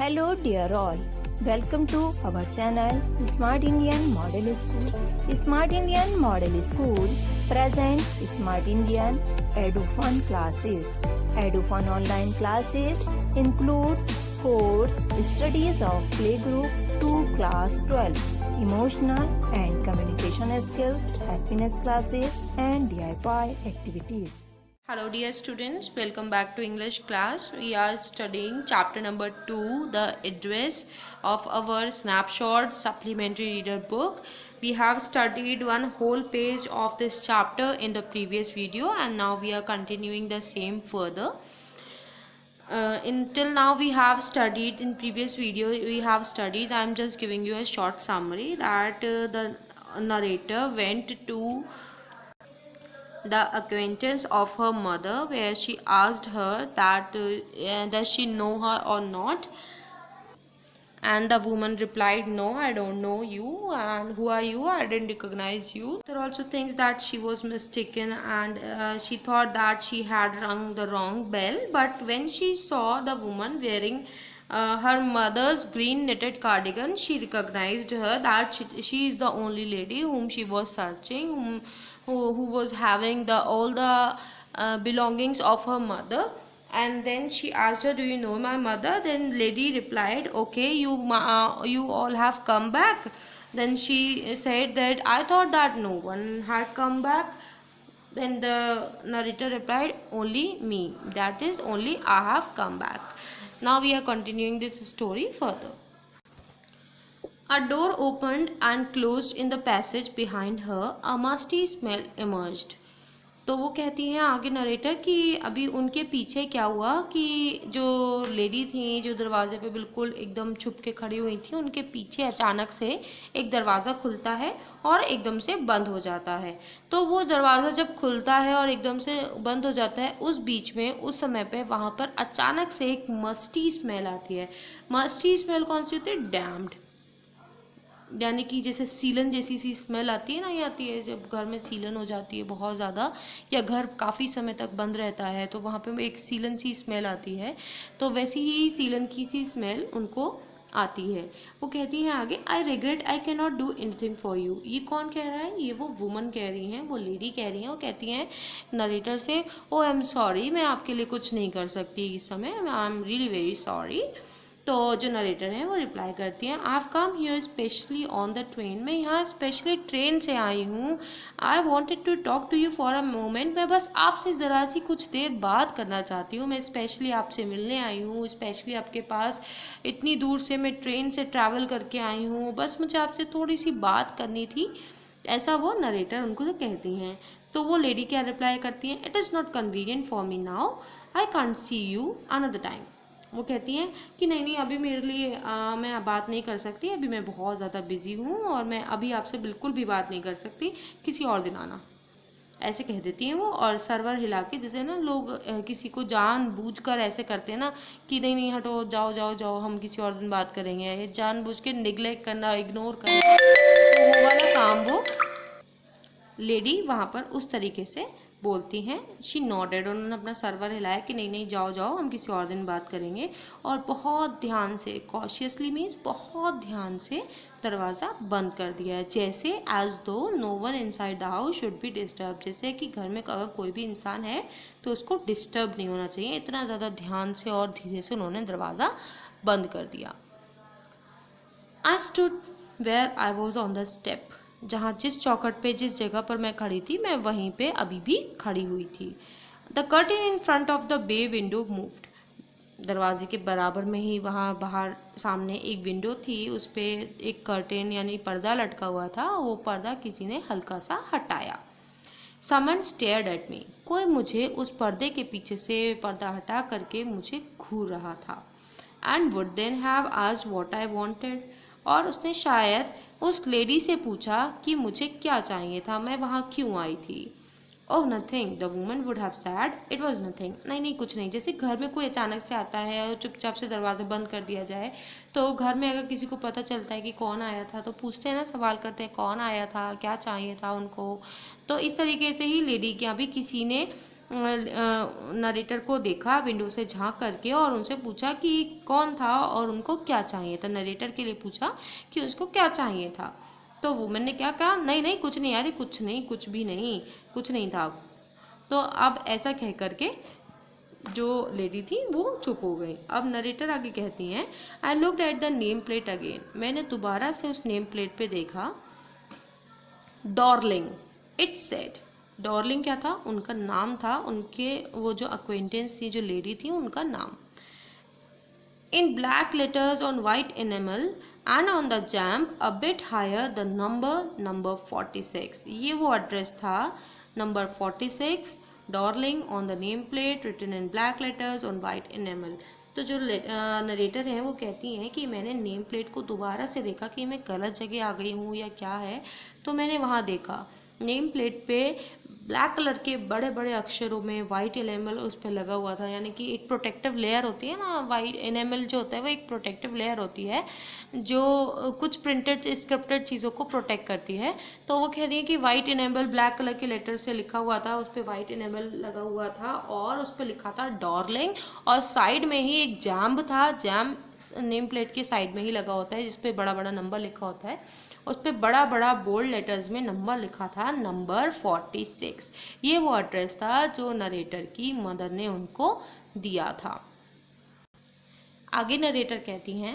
Hello dear all, welcome to our channel Smart Indian Model School. Smart Indian Model School present Smart Indian EduFun classes. EduFun online classes includes course studies of playgroup to class 12, emotional and communication skills, happiness classes and DIY activities. Hello dear students, welcome back to English class. We are studying chapter number 2, the address of our snapshot supplementary reader book. We have studied one whole page of this chapter in the previous video and now we are continuing the same further. Until now we have studied in previous video I am just giving you a short summary that the narrator went to the acquaintance of her mother where she asked her that does she know her or not, and the woman replied, no, I don't know you, and who are you, I didn't recognize you. There also thinks that she was mistaken and she thought that she had rung the wrong bell, but when she saw the woman wearing her mother's green knitted cardigan, she recognized her that she is the only lady whom she was searching, who was having all the belongings of her mother. And then she asked her, do you know my mother? Then lady replied, okay, you all have come back. Then she said that I thought that no one had come back. Then the narrator replied, only me, that is only I have come back. Now we are continuing this story further. A door opened and closed in the passage behind her. A musty smell emerged. तो वो कहती हैं आगे narrator कि अभी उनके पीछे क्या हुआ कि जो लेडी थी जो दरवाजे पे बिल्कुल एकदम छुप के खड़ी हुई थी, उनके पीछे अचानक से एक दरवाज़ा खुलता है और एकदम से बंद हो जाता है। तो वो दरवाज़ा जब खुलता है और एकदम से बंद हो जाता है, उस बीच में उस समय पे वहाँ पर अचानक से एक मस्टी स्मेल आती है। मस्टी स्मेल कौन सी होती है? डैम्ड, यानी कि जैसे सीलन जैसी सी स्मेल आती है ना, ये आती है जब घर में सीलन हो जाती है बहुत ज़्यादा या घर काफ़ी समय तक बंद रहता है तो वहाँ पे एक सीलन सी स्मेल आती है, तो वैसी ही सीलन की सी स्मेल उनको आती है। वो कहती हैं आगे, I regret I can not do anything for you. ये कौन कह रहा है? ये वो वुमन कह रही हैं, वो लेडी कह रही हैं। वो कहती हैं नरेटर से, ओ आई एम सॉरी, मैं आपके लिए कुछ नहीं कर सकती इस समय, I am really very sorry. तो जो नरेटर हैं वो रिप्लाई करती हैं, I have come here specially on the train, मैं यहाँ स्पेशली ट्रेन से आई हूँ। I wanted to talk to you for a moment, मैं बस आपसे ज़रा सी कुछ देर बात करना चाहती हूँ। मैं स्पेशली आपसे मिलने आई हूँ, स्पेशली आपके पास इतनी दूर से मैं ट्रेन से ट्रैवल करके आई हूँ, बस मुझे आपसे थोड़ी सी बात करनी थी। ऐसा वो नरेटर उनको तो कहती हैं। तो वो लेडी क्या रिप्लाई करती हैं, it is not convenient for me now, I can't see you another time. वो कहती हैं कि नहीं अभी मेरे लिए मैं बात नहीं कर सकती, अभी मैं बहुत ज़्यादा बिज़ी हूँ और मैं अभी आपसे बिल्कुल भी बात नहीं कर सकती, किसी और दिन आना, ऐसे कह देती हैं वो। और सर्वर हिला के, जैसे ना लोग किसी को जानबूझकर ऐसे करते हैं ना कि नहीं नहीं हटो, जाओ जाओ जाओ, हम किसी और दिन बात करेंगे, ये जानबूझ के निगलेक्ट करना, इग्नोर करना, तो वो वाला काम वो लेडी वहाँ पर उस तरीके से बोलती हैं। शी नॉडेड, उन्होंने अपना सर्वर हिलाया कि नहीं नहीं जाओ जाओ, हम किसी और दिन बात करेंगे, और बहुत ध्यान से, कॉशियसली मीन्स बहुत ध्यान से दरवाज़ा बंद कर दिया है, जैसे as though no one inside the house should be disturb, जैसे कि घर में अगर कोई भी इंसान है तो उसको डिस्टर्ब नहीं होना चाहिए। इतना ज़्यादा ध्यान से और धीरे से उन्होंने दरवाज़ा बंद कर दिया। I stood where I was on the step, जहाँ जिस चौखट पे, जिस जगह पर मैं खड़ी थी, मैं वहीं पे अभी भी खड़ी हुई थी। The curtain in front of the bay window moved, दरवाजे के बराबर में ही वहाँ बाहर सामने एक विंडो थी, उस पर एक कर्टेन यानी पर्दा लटका हुआ था, वो पर्दा किसी ने हल्का सा हटाया। समन स्टेयर्ड एट मी, कोई मुझे उस पर्दे के पीछे से पर्दा हटा करके मुझे घूर रहा था। And would then have asked what I wanted, और उसने शायद उस लेडी से पूछा कि मुझे क्या चाहिए था, मैं वहाँ क्यों आई थी। Oh nothing, the woman would have said, it was nothing, नहीं नहीं कुछ नहीं। जैसे घर में कोई अचानक से आता है और चुपचाप से दरवाज़ा बंद कर दिया जाए, तो घर में अगर किसी को पता चलता है कि कौन आया था तो पूछते हैं ना, सवाल करते हैं कौन आया था, क्या चाहिए था उनको। तो इस तरीके से ही लेडी के यहाँ भी किसी ने नरेटर को देखा विंडो से झांक करके और उनसे पूछा कि कौन था और उनको क्या चाहिए था। नरेटर के लिए पूछा कि उसको क्या चाहिए था। तो वुमन ने क्या कहा, नहीं नहीं कुछ नहीं, अरे कुछ नहीं, कुछ भी नहीं, कुछ नहीं था। तो अब ऐसा कह करके जो लेडी थी वो चुप हो गई। अब नरेटर आगे कहती हैं, I looked at the name plate again, मैंने दोबारा से उस नेम प्लेट पे देखा। Darling, it said. डॉर्लिंग क्या था, उनका नाम था, उनके वो जो अक्वेंटेंस थी, जो लेडी थी, उनका नाम। In black letters on white enamel and on the jam a bit higher the number 46। ये वो एड्रेस था, number 46, Dorling on the name plate written in black letters on white enamel. तो जो नरेटर है वो कहती हैं कि मैंने नेम प्लेट को दोबारा से देखा कि मैं गलत जगह आ गई हूँ या क्या है। तो मैंने वहाँ देखा नेम प्लेट पे ब्लैक कलर के बड़े बड़े अक्षरों में वाइट एनेमल उस पर लगा हुआ था, यानी कि एक प्रोटेक्टिव लेयर होती है ना, वाइट एनेमल जो होता है वो एक प्रोटेक्टिव लेयर होती है जो कुछ प्रिंटेड स्क्रिप्टेड चीज़ों को प्रोटेक्ट करती है। तो वो कह रही है कि वाइट एनेमल ब्लैक कलर के लेटर से लिखा हुआ था, उस पर वाइट एनेमल लगा हुआ था और उस पर लिखा था डॉर्लिंग, और साइड में ही एक जैम्ब था। जैम्ब नेम प्लेट के साइड में ही लगा होता है जिसपे बड़ा बड़ा नंबर लिखा होता है, उस पर बड़ा बड़ा बोल्ड लेटर्स में नंबर लिखा था, नंबर 46। ये वो एड्रेस था जो नरेटर की मदर ने उनको दिया था। आगे नरेटर कहती हैं,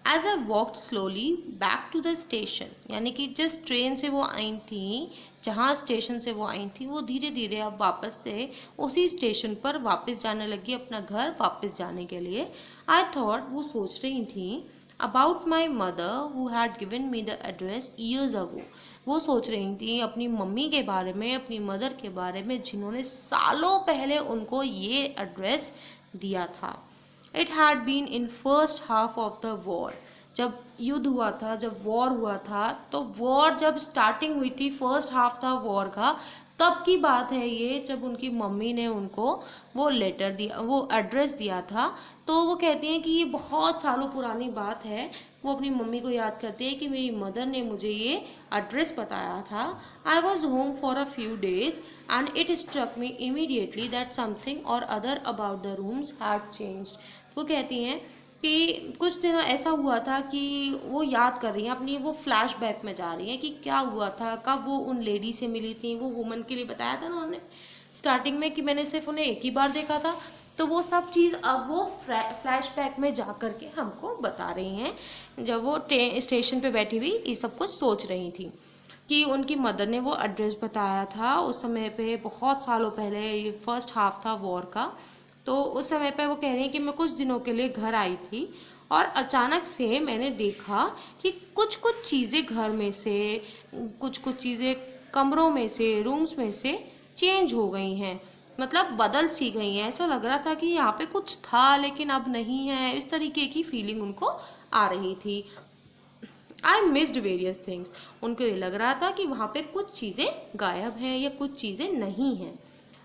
as I walked slowly back to the station, यानी कि जिस ट्रेन से वो आई थी, जहाँ स्टेशन से वो आई थी, वो धीरे धीरे अब वापस से उसी स्टेशन पर वापस जाने लगी, अपना घर वापस जाने के लिए। आई थॉट, वो सोच रही थी, about my mother who had given me the address years ago. वो सोच रही थी अपनी मम्मी के बारे में, अपनी मदर के बारे में, जिन्होंने सालों पहले उनको ये एड्रेस दिया था। It had been in first half of the war, जब युद्ध हुआ था, जब वॉर हुआ था, तो वॉर जब स्टार्टिंग हुई थी, फर्स्ट हाफ था वॉर का, तब की बात है ये, जब उनकी मम्मी ने उनको वो लेटर दिया, वो एड्रेस दिया था। तो वो कहती हैं कि ये बहुत सालों पुरानी बात है। वो अपनी मम्मी को याद करती है कि मेरी मदर ने मुझे ये एड्रेस बताया था। I was home for a few days and it struck me immediately that something or other about the rooms had changed. वो कहती हैं कि कुछ दिनों ऐसा हुआ था कि वो याद कर रही हैं अपनी, वो फ्लैशबैक में जा रही हैं कि क्या हुआ था, कब वो उन लेडी से मिली थी। वो वुमन के लिए बताया था ना उन्होंने स्टार्टिंग में कि मैंने सिर्फ उन्हें एक ही बार देखा था। तो वो सब चीज़ अब वो फ्लैशबैक में जा कर के हमको बता रही हैं, जब वो स्टेशन पे बैठी हुई ये सब कुछ सोच रही थी कि उनकी मदर ने वो एड्रेस बताया था उस समय पे, बहुत सालों पहले, ये फर्स्ट हाफ था वॉर का। तो उस समय पे वो कह रही हैं कि मैं कुछ दिनों के लिए घर आई थी और अचानक से मैंने देखा कि कुछ कुछ चीज़ें घर में से, कुछ कुछ चीज़ें कमरों में से, रूम्स में से चेंज हो गई हैं, मतलब बदल सी गई हैं। ऐसा लग रहा था कि यहाँ पे कुछ था लेकिन अब नहीं है, इस तरीके की फीलिंग उनको आ रही थी। आई मिस्ड वेरियस थिंग्स, उनको ये लग रहा था कि वहाँ पे कुछ चीज़ें गायब हैं या कुछ चीज़ें नहीं हैं।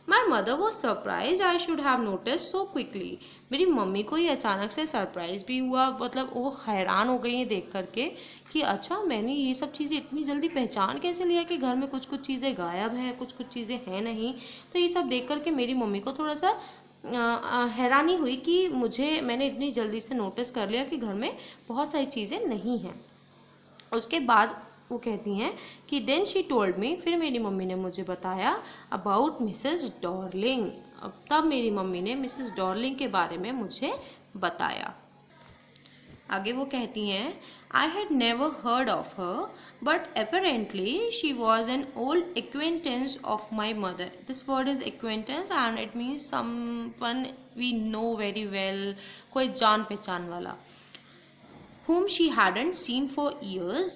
My mother was surprise I should have notice so quickly. मेरी मम्मी को ये अचानक से सरप्राइज भी हुआ, मतलब वो हैरान हो गई हैं देख करके कि अच्छा मैंने ये सब चीज़ें इतनी जल्दी पहचान कैसे लिया कि घर में कुछ कुछ चीज़ें गायब हैं, कुछ कुछ चीज़ें हैं नहीं। तो ये सब देख करके मेरी मम्मी को थोड़ा सा हैरानी हुई कि मैंने इतनी जल्दी से नोटिस कर लिया कि घर में बहुत सारी चीज़ें नहीं हैं। उसके बाद वो कहती हैं कि देन शी टोल्ड मी, फिर मेरी मम्मी ने मुझे बताया अबाउट मिसेस डॉर्लिंग। अब तब मेरी मम्मी ने मिसेस डॉर्लिंग के बारे में मुझे बताया। आगे वो कहती हैं, I had never heard of her but apparently she was an old acquaintance of my mother. This word is acquaintance and it means someone we know very well, कोई जान पहचान वाला। whom she hadn't seen for years.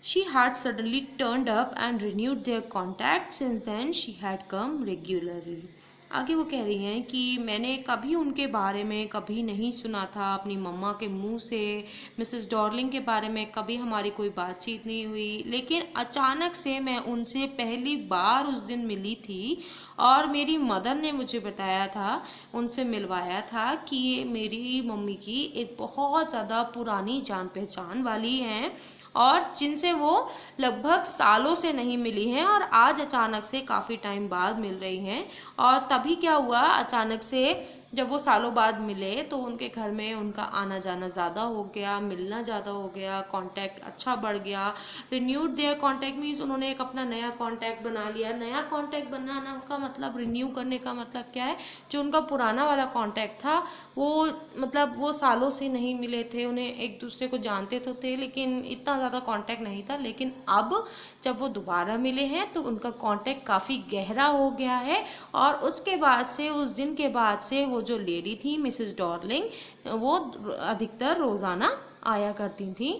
She had suddenly turned up and renewed their contact. Since then she had come regularly. आगे वो कह रही हैं कि मैंने कभी उनके बारे में कभी नहीं सुना था अपनी मम्मा के मुंह से, मिसेस डॉर्लिंग के बारे में कभी हमारी कोई बातचीत नहीं हुई, लेकिन अचानक से मैं उनसे पहली बार उस दिन मिली थी और मेरी मदर ने मुझे बताया था, उनसे मिलवाया था कि मेरी मम्मी की एक बहुत ज़्यादा पुरानी जान पहचान वाली हैं और जिनसे वो लगभग सालों से नहीं मिली हैं और आज अचानक से काफ़ी टाइम बाद मिल रही हैं। और तभी क्या हुआ, अचानक से जब वो सालों बाद मिले तो उनके घर में उनका आना जाना ज़्यादा हो गया, मिलना ज़्यादा हो गया, कांटेक्ट अच्छा बढ़ गया। रिन्यूड देयर कांटेक्ट मीन्स उन्होंने एक अपना नया कांटेक्ट बना लिया। नया कांटेक्ट बनाना का मतलब, रिन्यू करने का मतलब क्या है, जो उनका पुराना वाला कांटेक्ट था वो मतलब वो सालों से नहीं मिले थे, उन्हें एक दूसरे को जानते तो थे लेकिन इतना ज़्यादा कांटेक्ट नहीं था। लेकिन अब जब वो दोबारा मिले हैं तो उनका कांटेक्ट काफ़ी गहरा हो गया है। और उसके बाद से, उस दिन के बाद से, वो जो लेडी थी मिसेस डॉर्लिंग, वो अधिकतर रोज़ाना आया करती थी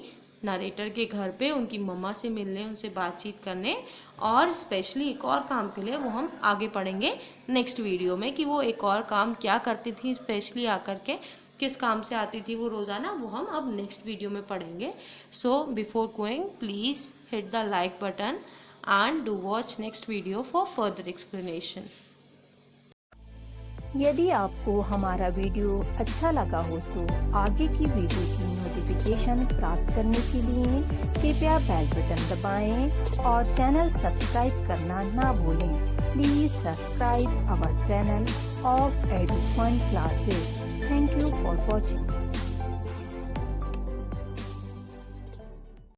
नरेटर के घर पे उनकी मम्मा से मिलने, उनसे बातचीत करने। और स्पेशली एक और काम के लिए वो हम आगे पढ़ेंगे नेक्स्ट वीडियो में कि वो एक और काम क्या करती थी, स्पेशली आकर के किस काम से आती थी वो रोज़ाना, वो हम अब नेक्स्ट वीडियो में पढ़ेंगे। So before going please hit the like button and do watch next video for further explanation. यदि आपको हमारा वीडियो अच्छा लगा हो तो आगे की वीडियो की नोटिफिकेशन प्राप्त करने के लिए कृपया बेल बटन दबाएं और चैनल सब्सक्राइब करना ना भूलें। Please subscribe our channel of Edufun classes. Thank you for watching.